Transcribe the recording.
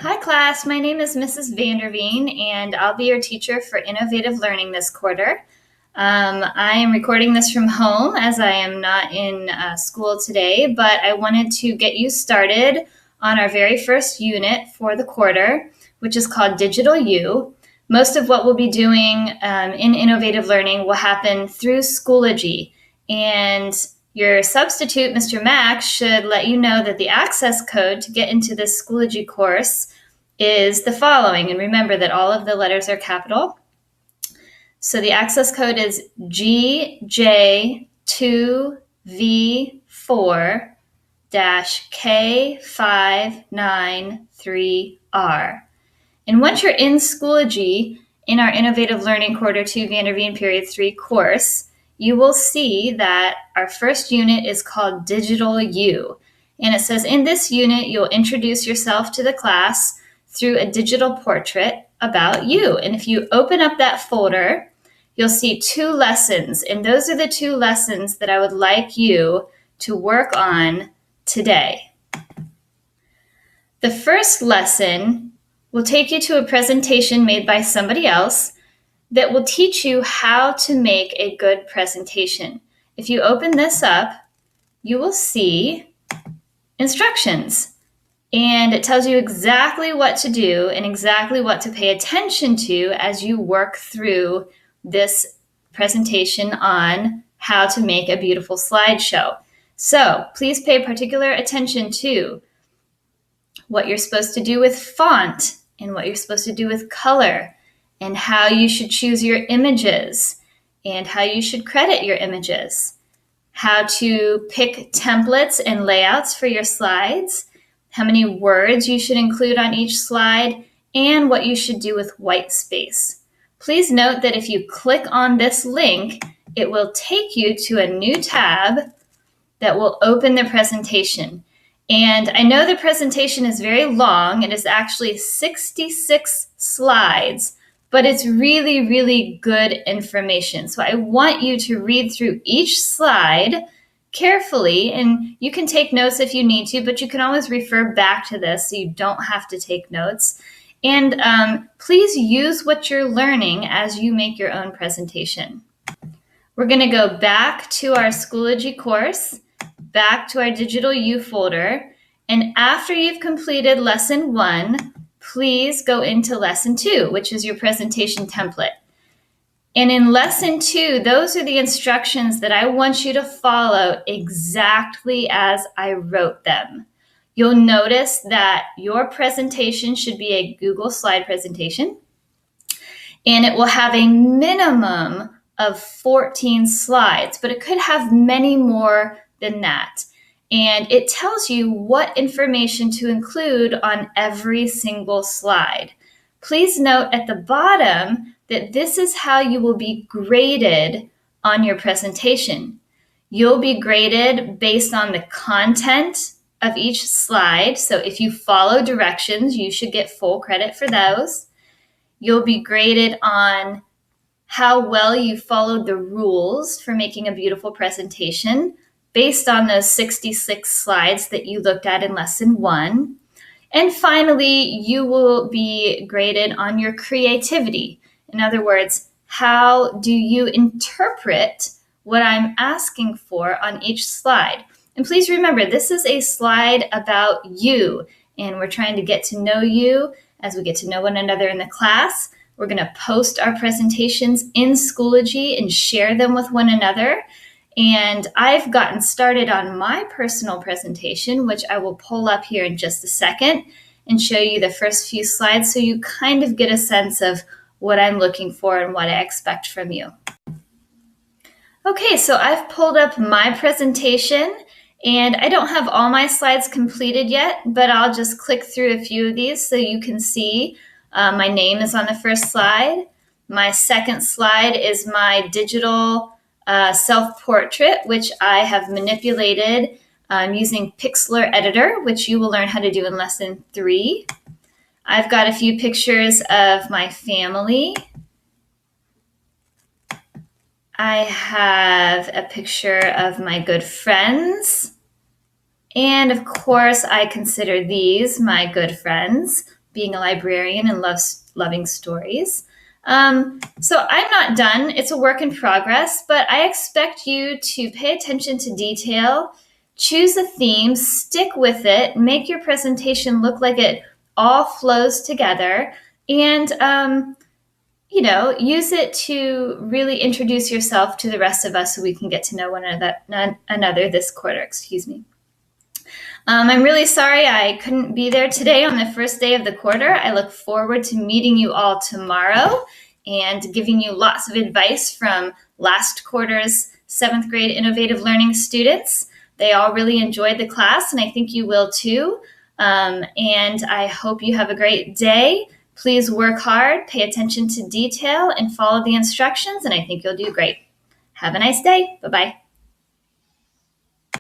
Hi class, my name is Mrs. Vanderveen and I'll be your teacher for Innovative Learning this quarter. I am recording this from home as I am not in school today, but I wanted to get you started on our very first unit for the quarter, which is called Digital U. Most of what we'll be doing in Innovative Learning will happen through Schoology, and your substitute, Mr. Mack, should let you know that the access code to get into this Schoology course is the following. And remember that all of the letters are capital. So the access code is GJ2V4-K593R. And once you're in Schoology, in our Innovative Learning Quarter 2 Vanderveen Period 3 course, you will see that our first unit is called Digital U. And it says, in this unit, you'll introduce yourself to the class through a digital portrait about you. And if you open up that folder, you'll see two lessons. And those are the two lessons that I would like you to work on today. The first lesson will take you to a presentation made by somebody else that will teach you how to make a good presentation. If you open this up, you will see instructions. And it tells you exactly what to do and exactly what to pay attention to as you work through this presentation on how to make a beautiful slideshow. So please pay particular attention to what you're supposed to do with font and what you're supposed to do with color and how you should choose your images and how you should credit your images, how to pick templates and layouts for your slides, how many words you should include on each slide, and what you should do with white space. Please note that if you click on this link, it will take you to a new tab that will open the presentation. And I know the presentation is very long. It is actually 66 slides, but it's really, really good information. So I want you to read through each slide carefully, and you can take notes if you need to, but you can always refer back to this so you don't have to take notes. And please use what you're learning as you make your own presentation. We're going to go back to our Schoology course, back to our Digital U folder, and after you've completed Lesson 1, please go into Lesson 2, which is your presentation template. And in Lesson 2, those are the instructions that I want you to follow exactly as I wrote them. You'll notice that your presentation should be a Google slide presentation, and it will have a minimum of 14 slides, but it could have many more than that. And it tells you what information to include on every single slide. Please note at the bottom that this is how you will be graded on your presentation. You'll be graded based on the content of each slide. So if you follow directions, you should get full credit for those. You'll be graded on how well you followed the rules for making a beautiful presentation based on those 66 slides that you looked at in Lesson 1. And finally, you will be graded on your creativity. In other words, how do you interpret what I'm asking for on each slide? And please remember, this is a slide about you, and we're trying to get to know you as we get to know one another in the class. We're going to post our presentations in Schoology and share them with one another. And I've gotten started on my personal presentation, which I will pull up here in just a second and show you the first few slides so you kind of get a sense of what I'm looking for and what I expect from you. Okay, so I've pulled up my presentation, and I don't have all my slides completed yet, but I'll just click through a few of these so you can see. My name is on the first slide. My second slide is my digital self-portrait, which I have manipulated using Pixlr Editor, which you will learn how to do in Lesson 3. I've got a few pictures of my family. I have a picture of my good friends. And of course, I consider these my good friends being a librarian and loving stories. So I'm not done. It's a work in progress, but I expect you to pay attention to detail, choose a theme, stick with it, make your presentation look like it all flows together, and use it to really introduce yourself to the rest of us so we can get to know one another this quarter. Excuse me. I'm really sorry I couldn't be there today on the first day of the quarter. I look forward to meeting you all tomorrow and giving you lots of advice from last quarter's 7th grade innovative learning students. They all really enjoyed the class, and I think you will too. And I hope you have a great day. Please work hard, pay attention to detail, and follow the instructions, and I think you'll do great. Have a nice day. Bye-bye.